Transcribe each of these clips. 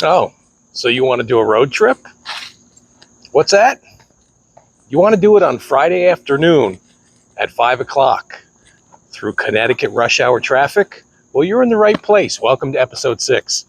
Oh, so you want to do a road trip? What's that? You want to do it on Friday afternoon at 5 o'clock through Connecticut rush hour traffic? Well, you're in the right place. Welcome to episode 6.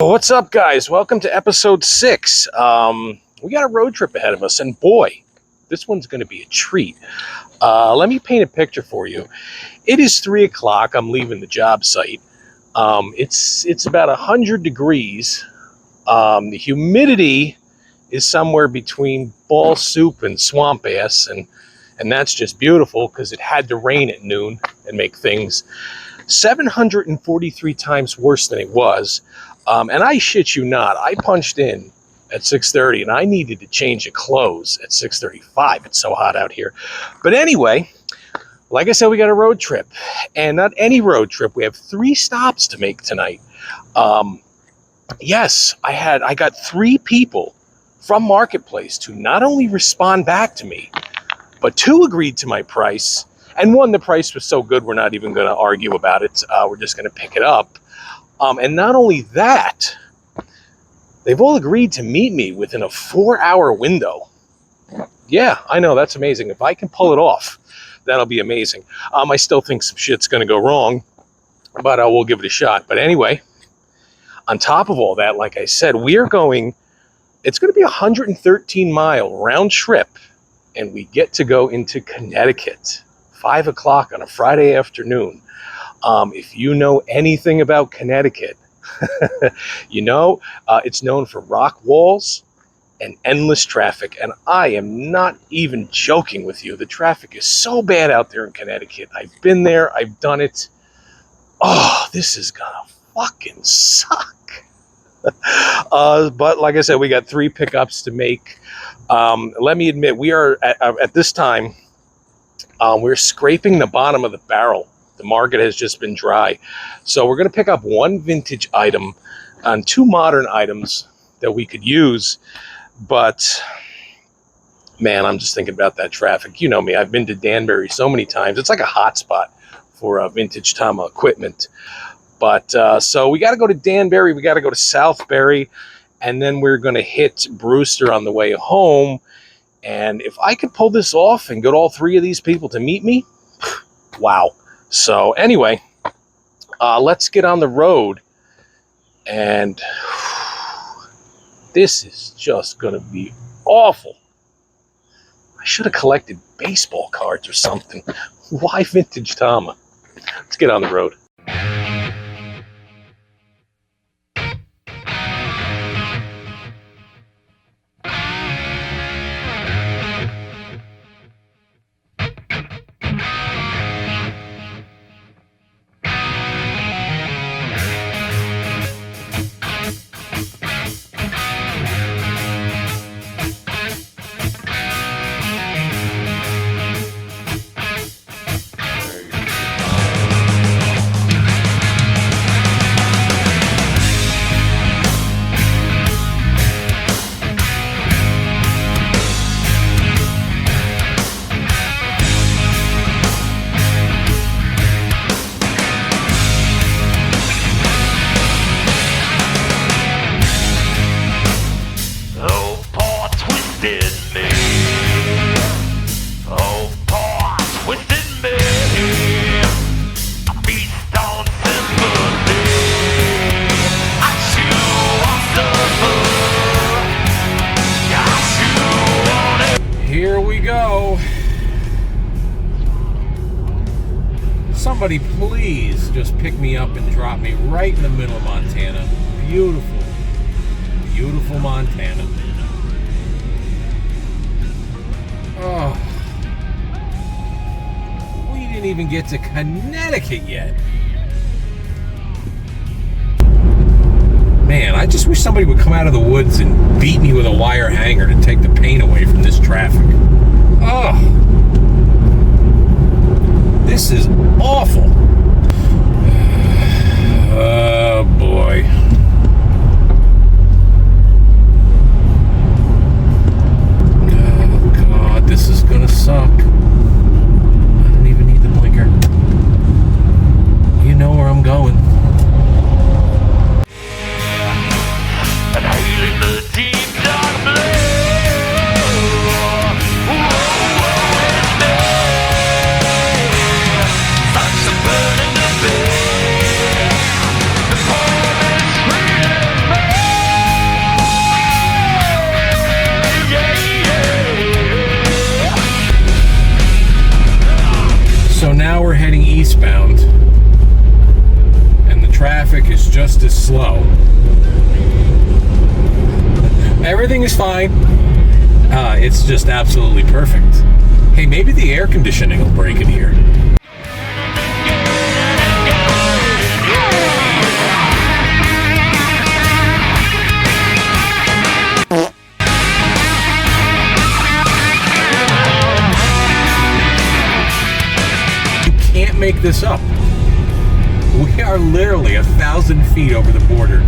What's up, guys? Welcome to episode 6. We got a road trip ahead of us, and boy, this one's going to be a treat. Let me paint a picture for you. It is 3 o'clock. I'm leaving the job site. It's about 100 degrees. The humidity is somewhere between ball soup and swamp ass, and that's just beautiful because it had to rain at noon and make things 743 times worse than it was. And I shit you not, I punched in at 6:30 and I needed to change of clothes at 6:35. It's so hot out here. But anyway, like I said, we got a road trip, and not any road trip. We have 3 stops to make tonight. Yes, I got 3 people from Marketplace to not only respond back to me, but 2 agreed to my price. And 1, the price was so good, we're not even going to argue about it. We're just going to pick it up. And not only that, they've all agreed to meet me within a 4-hour window. Yeah, I know, that's amazing. If I can pull it off, that'll be amazing. I still think some shit's going to go wrong, but we'll give it a shot. But anyway, on top of all that, like I said, it's going to be a 113-mile round trip, and we get to go into Connecticut, 5 o'clock on a Friday afternoon. If you know anything about Connecticut, you know it's known for rock walls and endless traffic. And I am not even joking with you. The traffic is so bad out there in Connecticut. I've been there. I've done it. Oh, this is gonna fucking suck. But like I said, we got 3 pickups to make. Let me admit, we are at this time, we're scraping the bottom of the barrel. The market has just been dry. So we're going to pick up 1 vintage item and 2 modern items that we could use. But, man, I'm just thinking about that traffic. You know me. I've been to Danbury so many times. It's like a hot spot for vintage Tama equipment. But so we got to go to Danbury. We got to go to Southbury. And then we're going to hit Brewster on the way home. And if I could pull this off and get all 3 of these people to meet me, wow. So anyway, let's get on the road, and this is just going to be awful. I should have collected baseball cards or something. Why vintage Tama? Let's get on the road. Here we go. Somebody please just pick me up and drop me right in the middle of Montana. Beautiful, beautiful Montana. Oh, we didn't even get to Connecticut yet. Man, I just wish somebody would come out of the woods and beat me with a wire hanger to take the pain away from this traffic. Oh, this is awful. traffic is just as slow. Everything is fine. It's just absolutely perfect. Hey, maybe the air conditioning will break in here. Can't make this up. We are literally 1,000 feet over the border,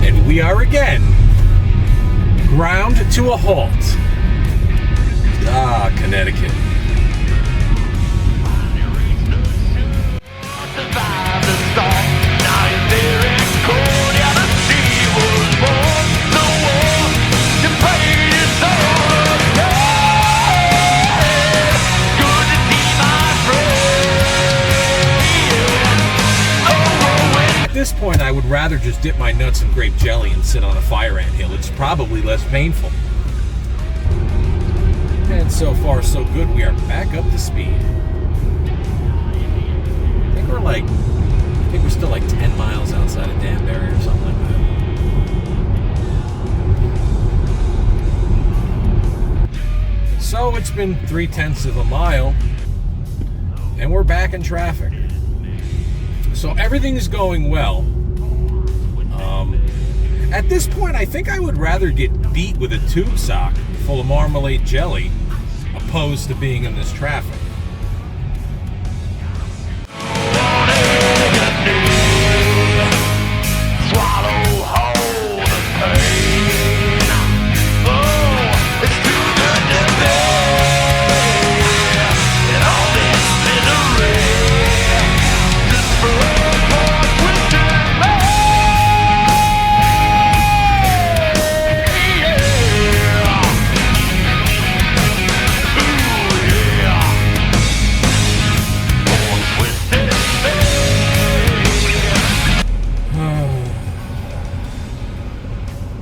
and we are again ground to a halt. Ah, Connecticut. At this point, I would rather just dip my nuts in grape jelly and sit on a fire anthill. It's probably less painful. And so far, so good. We are back up to speed. I think we're still like 10 miles outside of Danbury or something like that. So it's been 3/10 of a mile, and we're back in traffic. So everything's going well. At this point, I think I would rather get beat with a tube sock full of marmalade jelly opposed to being in this traffic.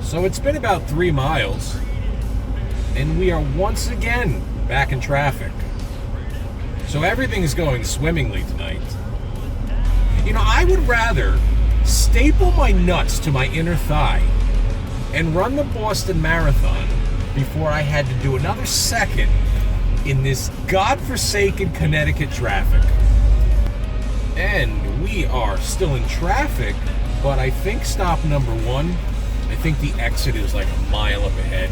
So it's been about 3 miles, and we are once again back in traffic. So everything's going swimmingly tonight. You know, I would rather staple my nuts to my inner thigh and run the Boston Marathon before I had to do another second in this godforsaken Connecticut traffic. And we are still in traffic, but I think stop number 1, I think the exit is like a mile up ahead,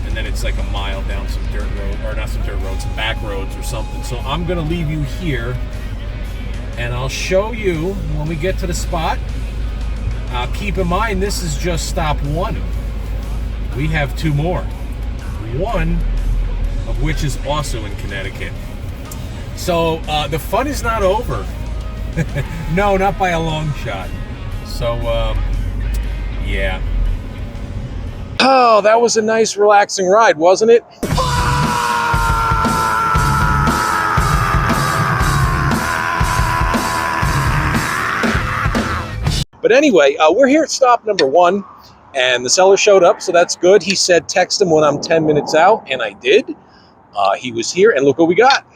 and then it's like a mile down some dirt road, or not some dirt roads, some back roads or something. So I'm gonna leave you here, and I'll show you when we get to the spot. Keep in mind, this is just stop 1. We have 2 more, one of which is also in Connecticut. So the fun is not over. No, not by a long shot. So yeah. Oh, that was a nice relaxing ride, wasn't it? But anyway, we're here at stop number 1, and the seller showed up, so that's good. He said text him when I'm 10 minutes out, and I did. He was here, and look what we got.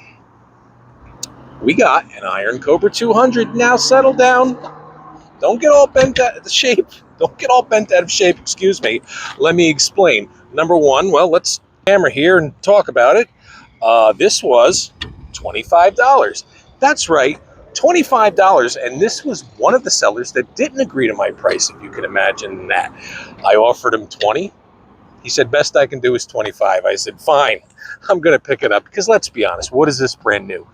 We got an Iron Cobra 200. Now settle down. Don't get all bent out of shape. Don't get all bent out of shape, excuse me. Let me explain. Number 1, well, let's camera here and talk about it. This was $25. That's right, $25, and this was one of the sellers that didn't agree to my price, if you can imagine that. I offered him 20. He said, best I can do is 25. I said, fine, I'm gonna pick it up, because let's be honest, what is this brand new?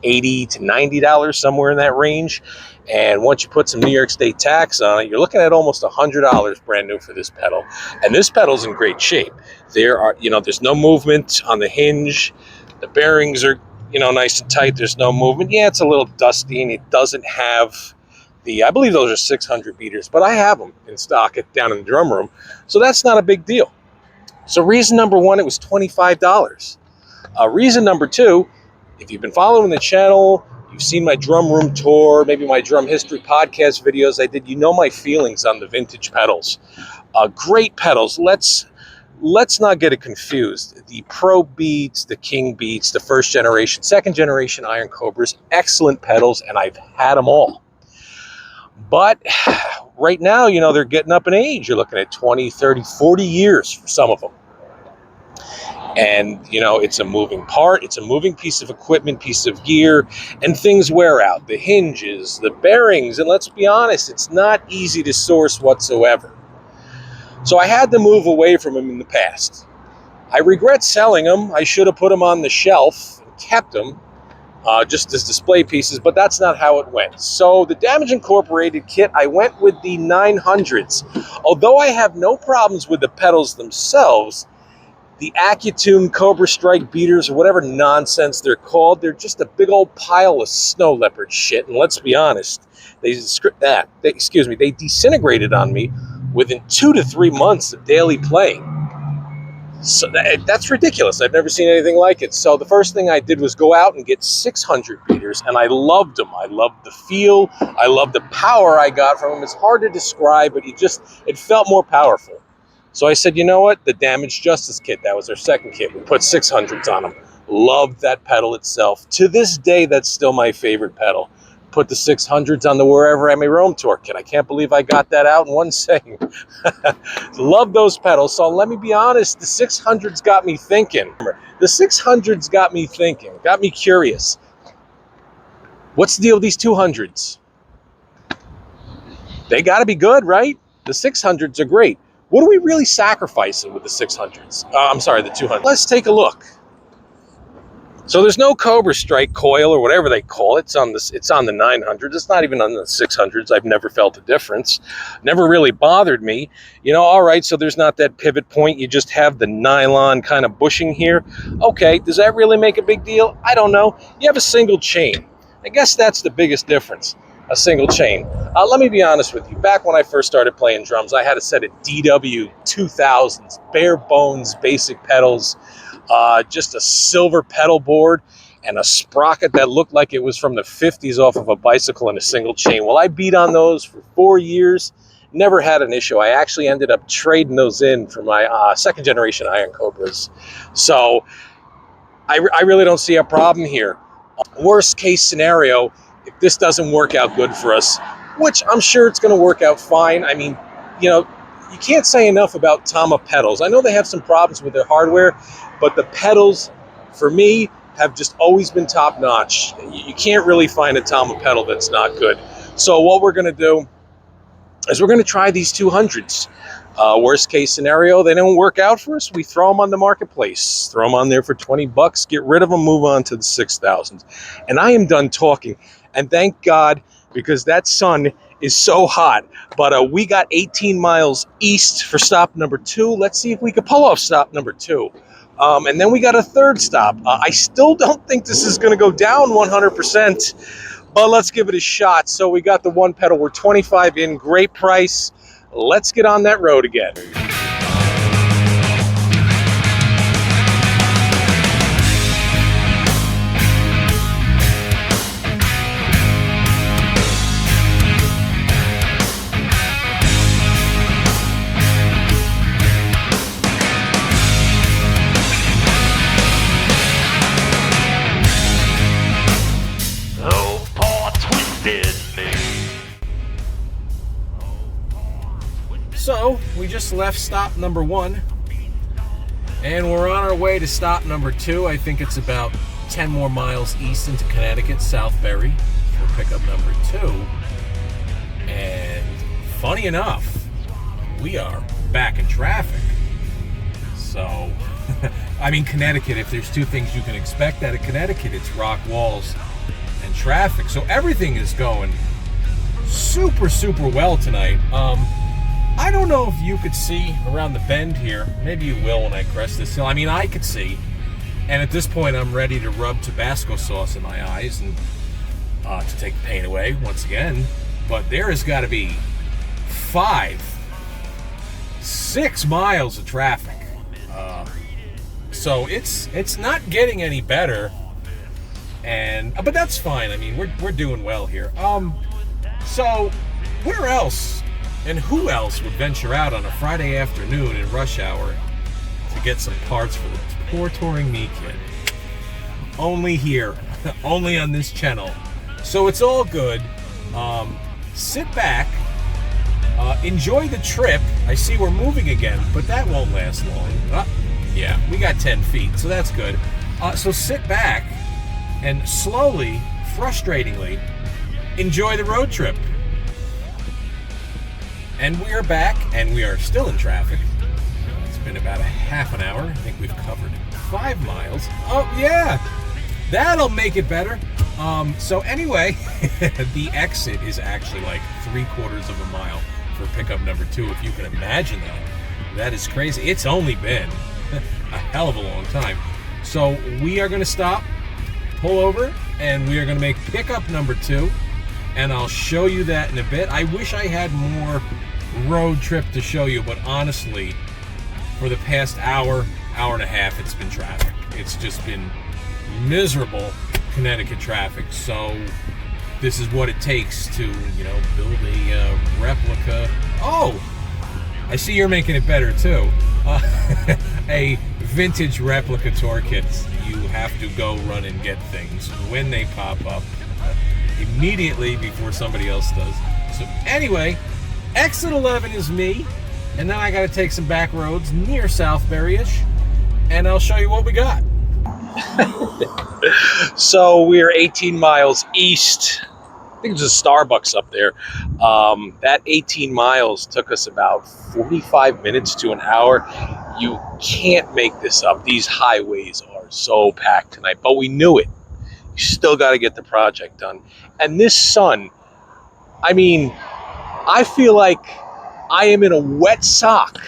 $80 to $90, somewhere in that range. And once you put some New York State tax on it, you're looking at almost $100 brand new for this pedal. And this pedal's in great shape. There's no movement on the hinge. The bearings are, nice and tight. There's no movement. Yeah, it's a little dusty, and it doesn't have I believe those are 600 meters, but I have them in stock down in the drum room. So that's not a big deal. So reason number 1, it was $25. Reason number 2, if you've been following the channel, you've seen my drum room tour, maybe my drum history podcast videos I did, you know my feelings on the vintage pedals. Great pedals. Let's not get it confused. The Pro Beats, the King Beats, the first generation, second generation Iron Cobras, excellent pedals, and I've had them all. But right now, they're getting up in age. You're looking at 20, 30, 40 years for some of them. And, it's a moving part. It's a moving piece of equipment, piece of gear, and things wear out. The hinges, the bearings, and let's be honest, it's not easy to source whatsoever. So I had to move away from them in the past. I regret selling them. I should have put them on the shelf and kept them just as display pieces, but that's not how it went. So the Damage Incorporated kit, I went with the 900s. Although I have no problems with the pedals themselves, the AccuTune Cobra Strike beaters, or whatever nonsense they're called, they're just a big old pile of snow leopard shit. And let's be honest, they disintegrated on me within 2 to 3 months of daily playing. So that's ridiculous. I've never seen anything like it. So the first thing I did was go out and get 600 beaters, and I loved them. I loved the feel. I loved the power I got from them. It's hard to describe, but it felt more powerful. So I said, you know what? The Damaged Justice kit, that was our second kit. We put 600s on them. Loved that pedal itself. To this day, that's still my favorite pedal. Put the 600s on the Wherever I May Roam tour kit. I can't believe I got that out in one setting. Love those pedals. So let me be honest, the 600s got me thinking. Got me curious. What's the deal with these 200s? They got to be good, right? The 600s are great. What are we really sacrificing with the 600s? The 200s. Let's take a look. So there's no Cobra Strike coil or whatever they call it. It's on the 900s. It's not even on the 600s. I've never felt a difference. Never really bothered me. All right, so there's not that pivot point. You just have the nylon kind of bushing here. Okay, does that really make a big deal? I don't know. You have a single chain. I guess that's the biggest difference, a single chain. Let me be honest with you. Back when I first started playing drums, I had a set of DW 2000s, bare bones, basic pedals. Just a silver pedal board and a sprocket that looked like it was from the 50s off of a bicycle and a single chain. Well, I beat on those for 4 years, never had an issue. I actually ended up trading those in for my second generation Iron Cobras. So I really don't see a problem here. Worst case scenario, if this doesn't work out good for us, which I'm sure it's going to work out fine. I mean, you can't say enough about Tama pedals. I know they have some problems with their hardware, but the pedals, for me, have just always been top-notch. You can't really find a Tama pedal that's not good. So what we're going to do is we're going to try these 200s. Worst case scenario, they don't work out for us, we throw them on the marketplace. Throw them on there for $20, get rid of them, move on to the 6,000s. And I am done talking. And thank God, because that sun is so hot. But we got 18 miles east for stop number 2. Let's see if we can pull off stop number 2. And then we got a third stop. I still don't think this is going to go down 100%, but let's give it a shot. So we got the one pedal. We're 25 in. Great price. Let's get on that road again. So we just left stop number 1 and we're on our way to stop number 2. I think it's about 10 more miles east into Connecticut, Southbury, for pickup number 2. And funny enough, we are back in traffic. So, I mean, Connecticut, if there's two things you can expect out of Connecticut, it's rock walls and traffic. So everything is going super, super well tonight. I don't know if you could see around the bend here. Maybe you will when I crest this hill. I mean, I could see. And at this point, I'm ready to rub Tabasco sauce in my eyes and to take the pain away once again. But there has got to be 6 miles of traffic. So it's not getting any better. But that's fine. I mean, we're doing well here. So where else? And who else would venture out on a Friday afternoon in rush hour to get some parts for the Poor Touring Me kit? Only here, only on this channel. So it's all good. sit back, enjoy the trip. I see we're moving again, but that won't last long. Yeah, we got 10 feet, so that's good. So sit back and slowly, frustratingly, enjoy the road trip. And we are back, and we are still in traffic. It's been about a half an hour. I think we've covered 5 miles. Oh, yeah, that'll make it better. So anyway, the exit is actually like 3/4 of a mile for pickup number 2, if you can imagine that. That is crazy. It's only been a hell of a long time. So we are going to stop, pull over, and we are going to make pickup number 2, and I'll show you that in a bit. I wish I had more road trip to show you, but honestly, for the past hour and a half, it's been traffic. It's just been miserable Connecticut traffic. So this is what it takes to, build a replica. Oh, I see you're making it better too. A vintage replica tour kit. You have to go run and get things when they pop up immediately before somebody else does. So anyway, exit 11 is me, and then I got to take some back roads near Southbury-ish, and I'll show you what we got. So we're 18 miles east. I think there's a Starbucks up there. That 18 miles took us about 45 minutes to an hour. You can't make this up. These highways are so packed tonight, but we knew it. You still got to get the project done. And this sun, I mean, I feel like I am in a wet sock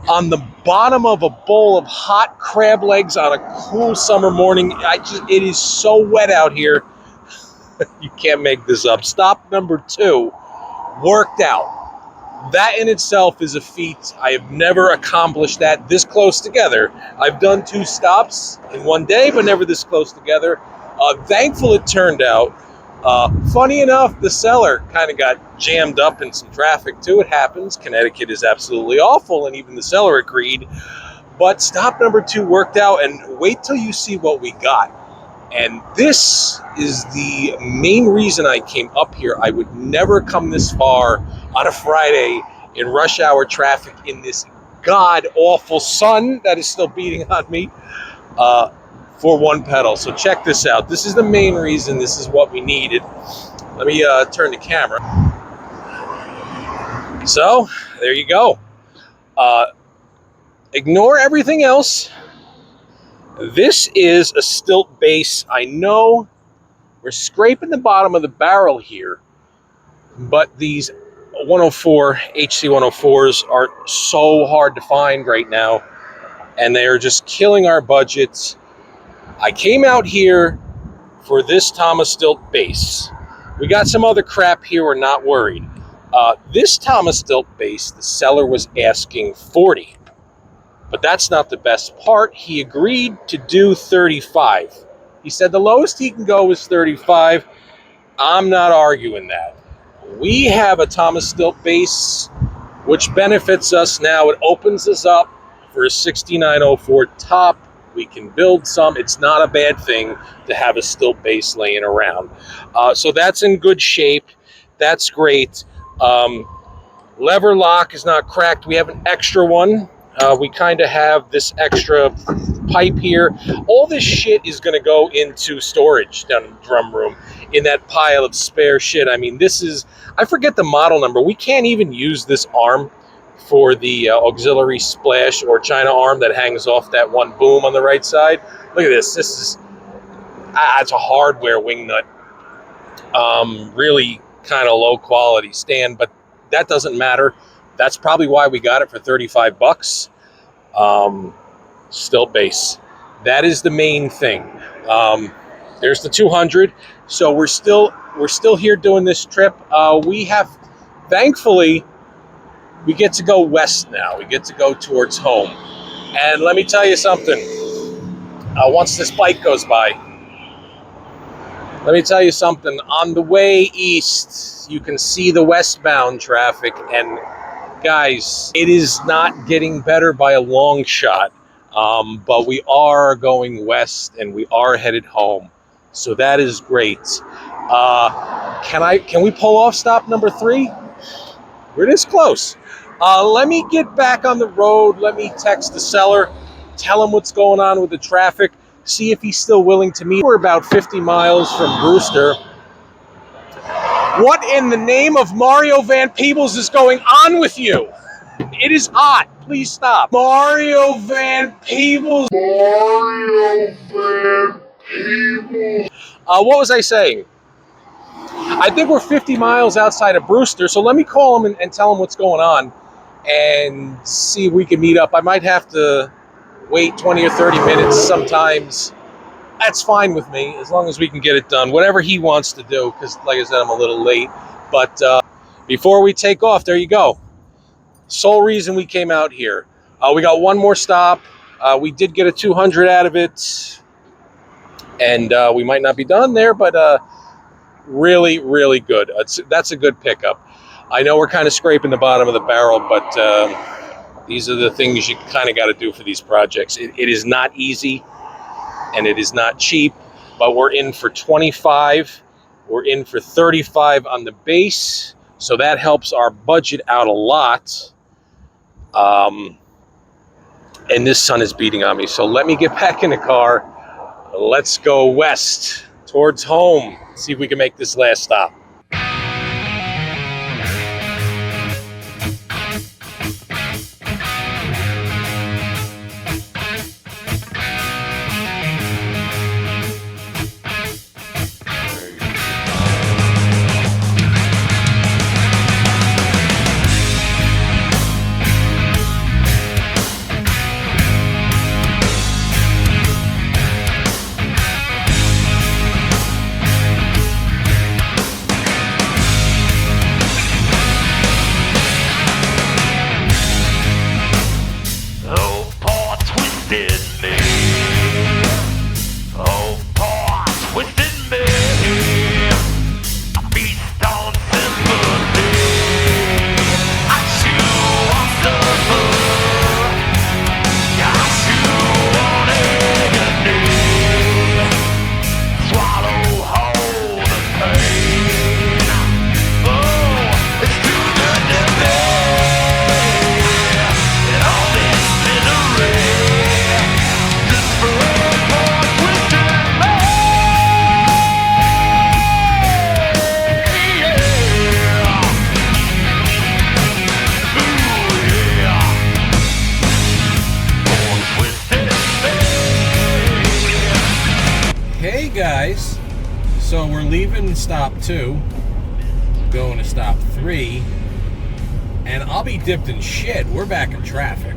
on the bottom of a bowl of hot crab legs on a cool summer morning. It is so wet out here. You can't make this up. Stop number 2 worked out. That in itself is a feat. I have never accomplished that this close together. I've done 2 stops in one day, but never this close together. Thankful it turned out. Funny enough, the seller kind of got jammed up in some traffic too. It happens. Connecticut is absolutely awful, and even the seller agreed. But stop number 2 worked out, and wait till you see what we got. And this is the main reason I came up here. I would never come this far on a Friday in rush hour traffic in this god-awful sun that is still beating on me for one pedal. So check this out. This is the main reason. This is what we needed. Let me turn the camera. So there you go. Ignore everything else. This is a stilt base. I know we're scraping the bottom of the barrel here, but these 104 HC 104s are so hard to find right now, and they are just killing our budgets. I came out here for this Thomas Stilt base. We got some other crap here. We're not worried. This Thomas Stilt base, the seller was asking 40. But that's not the best part. He agreed to do 35. He said the lowest he can go is 35. I'm not arguing that. We have a Thomas Stilt base, which benefits us now. It opens us up for a 6904 top. We can build some. It's not a bad thing to have a stilt base laying around. So that's in good shape. That's great. Lever lock is not cracked. We have an extra one. We kind of have this extra pipe here. All this shit is going to go into storage down in the drum room in that pile of spare shit. I mean, this is, I forget the model number. We can't even use this arm for the auxiliary splash or China arm that hangs off that one boom on the right side. Look at this. This is, it's a hardware wing nut. Really kind of low quality stand, but that doesn't matter. That's probably why we got it for 35 bucks. Stilt base. That is the main thing. There's the 200. So we're still here doing this trip. We have, thankfully, we get to go west now. We get to go towards home. And let me tell you something. Once this bike goes by, let me tell you something. On the way east, you can see the westbound traffic, and guys, it is not getting better by a long shot, but we are going west and we are headed home. So that is great. Can we pull off stop number 3? We're this close. Let me get back on the road. Let me text the seller, tell him what's going on with the traffic, see if he's still willing to meet. We're about 50 miles from Brewster. What in the name of Mario Van Peebles is going on with you? It is hot. Please stop. Mario Van Peebles. What was I saying? I think we're 50 miles outside of Brewster, so let me call him and tell him what's going on and see if we can meet up. I might have to wait 20 or 30 minutes sometimes. That's fine with me, as long as we can get it done. Whatever he wants to do, because like I said, I'm a little late. But before we take off, there you go. Sole reason we came out here. We got one more stop. We did get a 200 out of it. And we might not be done there, but really, really good. That's a good pickup. I know we're kind of scraping the bottom of the barrel, but these are the things you kind of got to do for these projects. It is not easy, and it is not cheap, but we're in for 25. We're in for 35 on the base, so that helps our budget out a lot. And this sun is beating on me, so let me get back in the car. Let's go west towards home. See if we can make this last stop. Guys, so we're leaving stop 2, going to stop 3, and I'll be dipped in shit. We're back in traffic.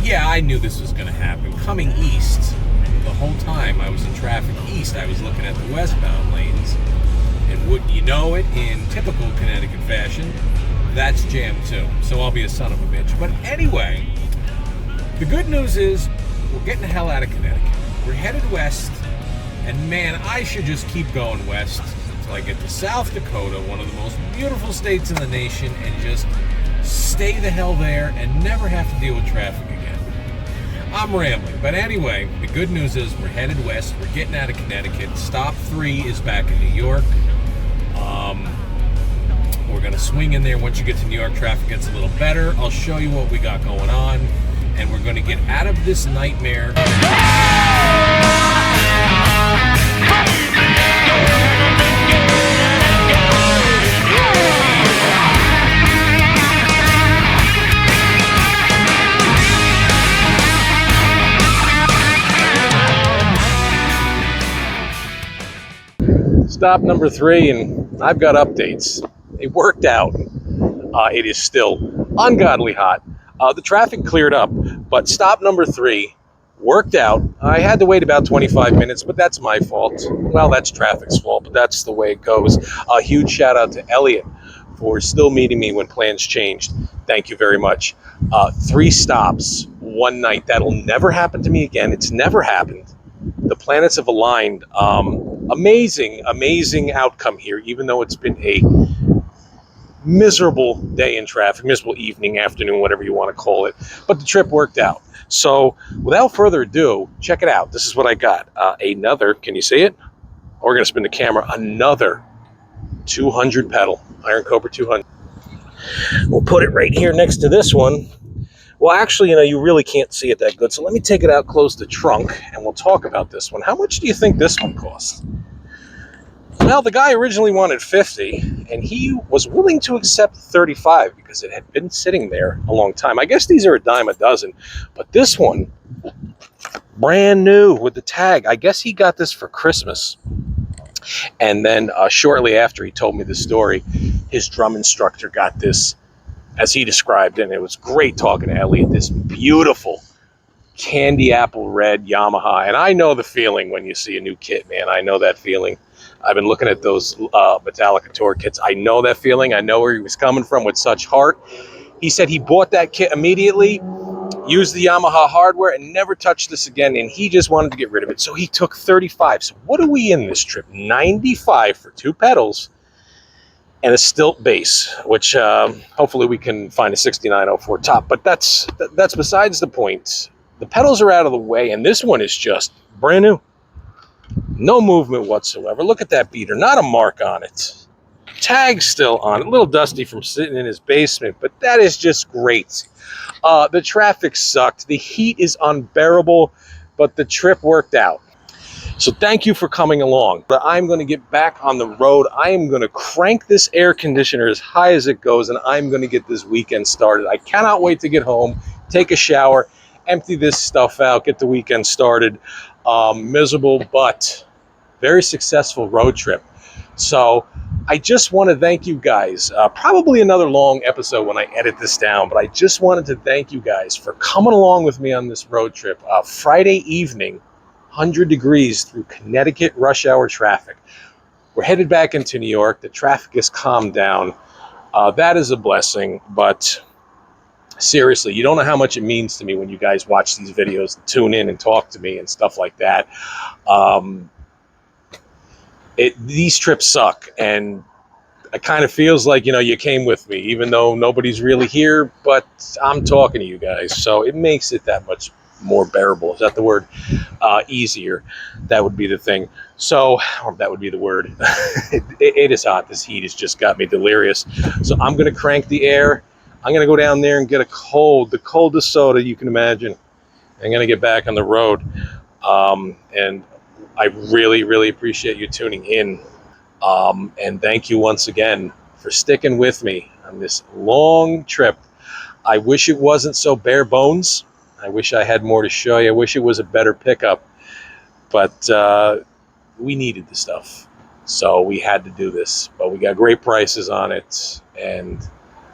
Yeah, I knew this was going to happen. Coming east, the whole time I was in traffic east, I was looking at the westbound lanes, and wouldn't you know it, in typical Connecticut fashion, that's jammed too. So I'll be a son of a bitch. But anyway, the good news is we're getting the hell out of Connecticut. We're headed west. And man, I should just keep going west until I get to South Dakota, one of the most beautiful states in the nation, and just stay the hell there and never have to deal with traffic again. I'm rambling, but anyway, the good news is we're headed west. We're getting out of Connecticut. Stop 3 is back in New York. We're going to swing in there. Once you get to New York, traffic gets a little better. I'll show you what we got going on, and we're going to get out of this nightmare. Stop number 3, and I've got updates. It worked out. It is still ungodly hot. The traffic cleared up, but stop number 3 worked out. I had to wait about 25 minutes, but that's my fault. Well, that's traffic's fault, but that's the way it goes. A huge shout out to Elliot for still meeting me when plans changed. Thank you very much. 3 stops, 1 night. That'll never happen to me again. It's never happened. The planets have aligned. Amazing outcome here, even though it's been a miserable day in traffic, miserable evening, afternoon, whatever you want to call it. But the trip worked out. So without further ado, check it out. This is what I got. Another, can you see it? We're going to spin the camera. Another 200 pedal, Iron Cobra 200. We'll put it right here next to this one. Well, actually, you really can't see it that good. So let me take it out, close the trunk, and we'll talk about this one. How much do you think this one cost? Well, the guy originally wanted 50, and he was willing to accept 35 because it had been sitting there a long time. I guess these are a dime a dozen, but this one, brand new with the tag. I guess he got this for Christmas. And then shortly after he told me the story, his drum instructor got this, as he described it, and it was great talking to Elliot, this beautiful candy apple red Yamaha. And I know the feeling when you see a new kit, man. I know that feeling. I've been looking at those Metallica tour kits. I know that feeling. I know where he was coming from with such heart. He said he bought that kit immediately, used the Yamaha hardware, and never touched this again, and he just wanted to get rid of it. So he took 35. So what are we in this trip? 95 for 2 pedals and a stilt bass, which hopefully we can find a 6904 top. But that's besides the point. The pedals are out of the way, and this one is just brand new. No movement whatsoever. Look at that beater. Not a mark on it. Tag still on it. A little dusty from sitting in his basement, but that is just great. The traffic sucked. The heat is unbearable, but the trip worked out. So thank you for coming along. But I'm going to get back on the road. I am going to crank this air conditioner as high as it goes, and I'm going to get this weekend started. I cannot wait to get home, take a shower, empty this stuff out, get the weekend started. Miserable, but very successful road trip. So I just want to thank you guys. Probably another long episode when I edit this down, but I just wanted to thank you guys for coming along with me on this road trip. Friday evening, 100 degrees through Connecticut rush hour traffic. We're headed back into New York. The traffic has calmed down. That is a blessing, but seriously, you don't know how much it means to me when you guys watch these videos and tune in and talk to me and stuff like that. These trips suck, and it kind of feels like, you came with me, even though nobody's really here, but I'm talking to you guys, so it makes it that much more bearable. Is that the word? Easier. That would be the thing. So, or that would be the word. It is hot. This heat has just got me delirious. So I'm going to crank the air. I'm going to go down there and get the coldest soda you can imagine. I'm going to get back on the road. And I really, really appreciate you tuning in. And thank you once again for sticking with me on this long trip. I wish it wasn't so bare bones. I wish I had more to show you. I wish it was a better pickup. But we needed the stuff. So we had to do this. But we got great prices on it. And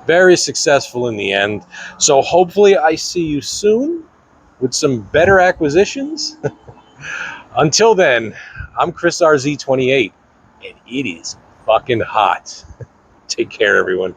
very successful in the end. So hopefully I see you soon with some better acquisitions. Until then, I'm Chris RZ28, and it is fucking hot. Take care, everyone.